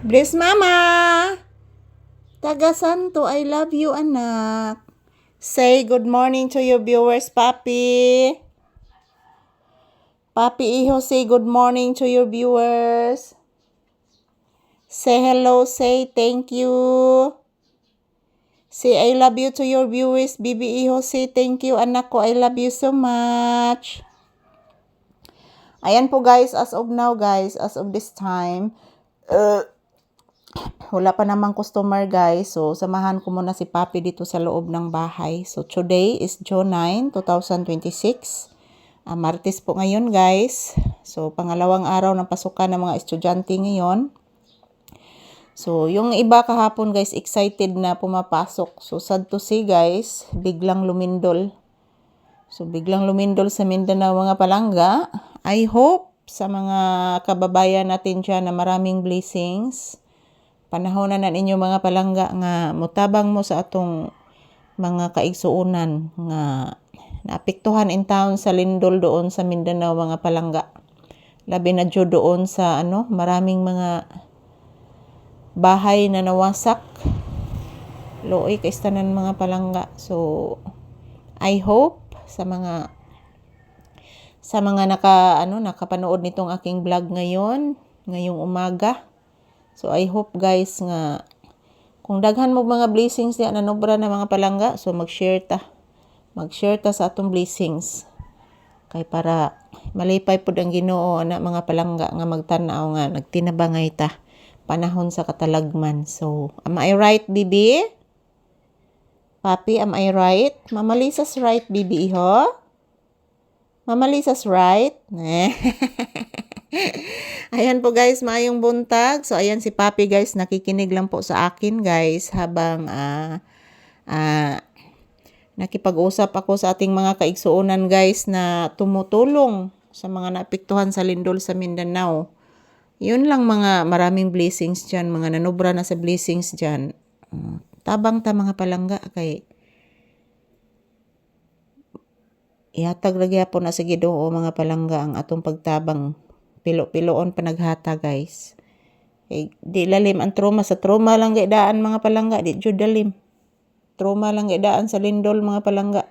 Bless Mama! Taga Santo, I love you, anak. Say good morning to your viewers, Papi. Papi Iho, say good morning to your viewers. Say hello, say thank you. Say I love you to your viewers, Bibi Iho, say thank you, anak ko, I love you so much. Ayan po guys, as of now guys, as of this time, wala pa namang customer guys. So, samahan ko muna si Papi dito sa loob ng bahay. So, today is June 9, 2026. Martes po ngayon guys. So, pangalawang araw ng pasukan ng mga estudyante ngayon. So, yung iba kahapon guys, excited na pumapasok. So, sad to see guys, biglang lumindol. So, biglang lumindol sa Mindanao mga palangga. I hope sa mga kababayan natin dyan na maraming blessings. Panahon na ninyo mga palangga nga mutabang mo sa atong mga kaigsuunan nga naapektuhan in town sa lindol doon sa Mindanao mga palangga. Labi na dyo doon sa maraming mga bahay na nawasak. Looy kaistanan mga palangga. So I hope sa mga nakapanood nitong aking vlog ngayong umaga. So, I hope guys nga, kung daghan mo mga blessings na nanubra na mga palangga, so mag-share ta. Mag-share ta sa atong blessings. Kay para malipay po ang Ginoo na mga palangga nga magtanaw nga, nagtinabangay ta. Panahon sa katalagman. So, am I right, Bibi? Papi, am I right? Mama Lisa's right, Bibi, Iho? Mama Lisa's right? Ayan po guys, maayong buntag. So ayan si Papi guys, nakikinig lang po sa akin guys habang nakipag-usap ako sa ating mga kaigsuunan guys na tumutulong sa mga naapektuhan sa lindol sa Mindanao. Yun lang mga maraming blessings dyan, mga nanubra na sa blessings dyan. Tabang ta mga palangga kay ihatag lagi po na sa Ginoo mga palangga ang atong pagtabang. Pilo-piloon panaghata guys. Di lalim ang trauma. Sa trauma lang gaidaan mga palangga. Di jud dalim. Trauma lang gaidaan sa lindol mga palangga.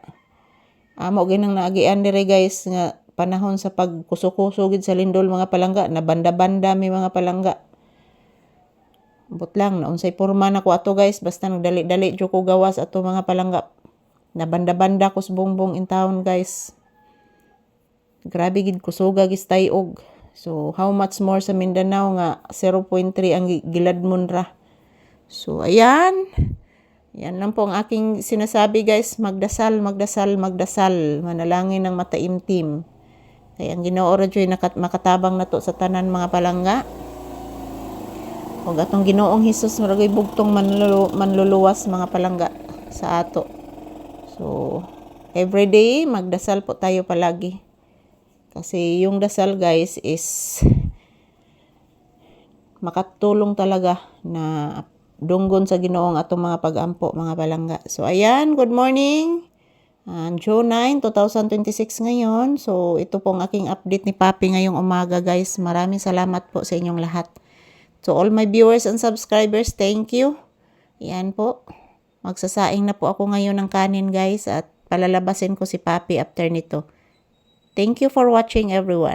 Amo ginang naagian dire guys nga panahon sa pagkuso-kuso gid sa lindol mga palangga. Na banda-banda mi mga palangga. But lang na unsay porma na ko ato guys. Basta nagdali-dali jud ko gawas ato mga palangga. Na banda-banda ko bongbong in town guys. Grabe gid kusuga gis tayog. So, how much more sa Mindanao nga 0.3 ang giladmon ra. So, ayan. Yan lang po ang aking sinasabi guys. Magdasal, magdasal, magdasal. Manalangin ng mataimtim. Kaya ang Ginoo ra dyo'y makatabang na to sa tanan mga palangga. Huwag atong Ginoong Hesus maragoy bugtong manluluwas mga palangga sa ato. So, everyday magdasal po tayo palagi. Kasi yung dasal guys is makatulong talaga na dunggon sa Ginoong atong mga pag-ampo mga palangga. So ayan, good morning. June 9, 2026 ngayon. So ito pong aking update ni Papi ngayong umaga guys. Maraming salamat po sa inyong lahat. To all my viewers and subscribers, thank you. Yan po. Magsasaing na po ako ngayon ng kanin guys at palalabasin ko si Papi after nito. Thank you for watching everyone.